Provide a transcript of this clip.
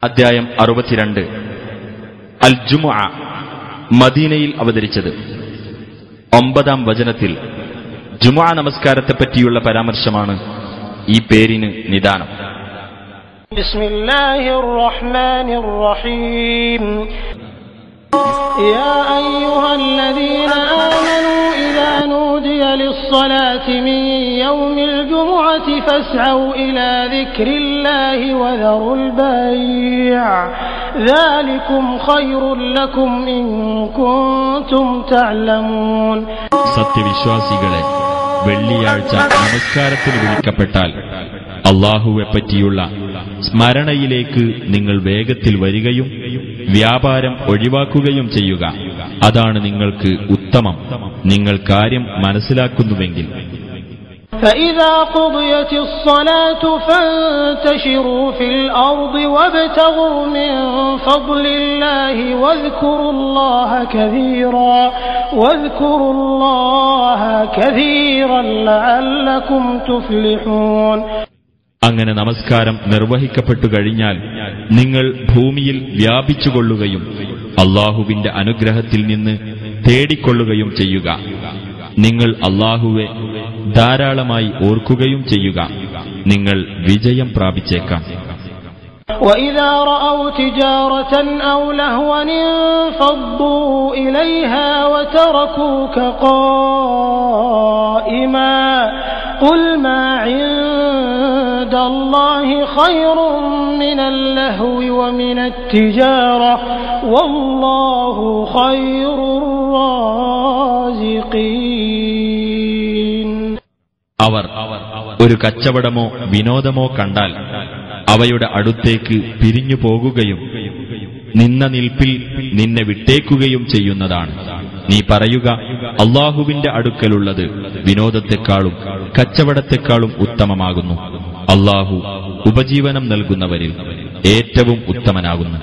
അധ്യായം 62 അൽ ജുമുഅ മദീനയിൽ അവതരിച്ചത്. 9-ാം വചനത്തിൽ ജുമുഅ നമസ്കാരത്തെപ്പറ്റിയുള്ള പരാമർശമാണ് ഈ പേരിന് നിദാനം. ബിസ്മില്ലാഹിർ റഹ്മാനിർ റഹീം. യാ അയ്യുഹല്ലദീന ആമനൂ ഇദാ നൂദിയ ലിസ്സലാത്തി മിൻ യൗമിൽ ജുമുഅത്തി ഫസ്ഔ ഇലാ ദിക്രില്ലാഹി വദറുൽ ബൈഅ ദാലികും ഖൈറുൽ ലക്കും ഇൻ കുൻതും തഅലമൂൻ. സത്യവിശ്വാസികളെ, വെള്ളിയാഴ്ച നമസ്കാരത്തിന് വിളിക്കപ്പെട്ടാൽ അല്ലാഹുവെപ്പറ്റിയുള്ള സ്മരണയിലേക്ക് നിങ്ങൾ വേഗത്തിൽ വരികയും വ്യാപാരം ഒഴിവാക്കുകയും ചെയ്യുക. അതാണ് നിങ്ങൾക്ക് ഉത്തമം, നിങ്ങൾ കാര്യം മനസ്സിലാക്കുന്നുവെങ്കിൽ. فإذا قضيت الصلاة فانتشروا في الأرض وابتغوا من فضل الله واذكروا الله كثيرا لعلكم تفلحون. അങ്ങനെ നമസ്കാരം നിർവഹിക്കപ്പെട്ടു കഴിഞ്ഞാൽ നിങ്ങൾ ഭൂമിയിൽ വ്യാപിച്ചുകൊള്ളുകയും അല്ലാഹുവിന്റെ അനുഗ്രഹത്തിൽ നിന്ന് തേടിക്കൊള്ളുകയും ചെയ്യുക. നിങ്ങൾ അല്ലാഹുവെ ധാരാളമായി ഓർക്കുകയും ചെയ്യുക, നിങ്ങൾ വിജയം പ്രാപിച്ചേക്കാം. وَإِذَا رَأَوْا تِجَارَةً أَوْ لَهْوًا انفَضُّوا إِلَيْهَا وَتَرَكُوكَ قَائِمًا قُلْ مَا عِندَ اللَّهِ خَيْرٌ مِنَ اللَّهْوِ وَمِنَ التِّجَارَةِ وَاللَّهُ خَيْرُ الرَّازِقِينَ. അവർ ഒരു കച്ചവടമോ വിനോദമോ കണ്ടാൽ അവയുടെ അടുത്തേക്ക് പിരിഞ്ഞു പോകുകയും നിന്ന നിൽപ്പിൽ നിന്നെ വിട്ടേക്കുകയും ചെയ്യുന്നതാണ്. നീ പറയുക, അല്ലാഹുവിന്റെ അടുക്കലുള്ളത് വിനോദത്തെക്കാളും കച്ചവടത്തെക്കാളും ഉത്തമമാകുന്നു. അല്ലാഹു ഉപജീവനം നൽകുന്നവരിൽ ഏറ്റവും ഉത്തമനാകുന്നു.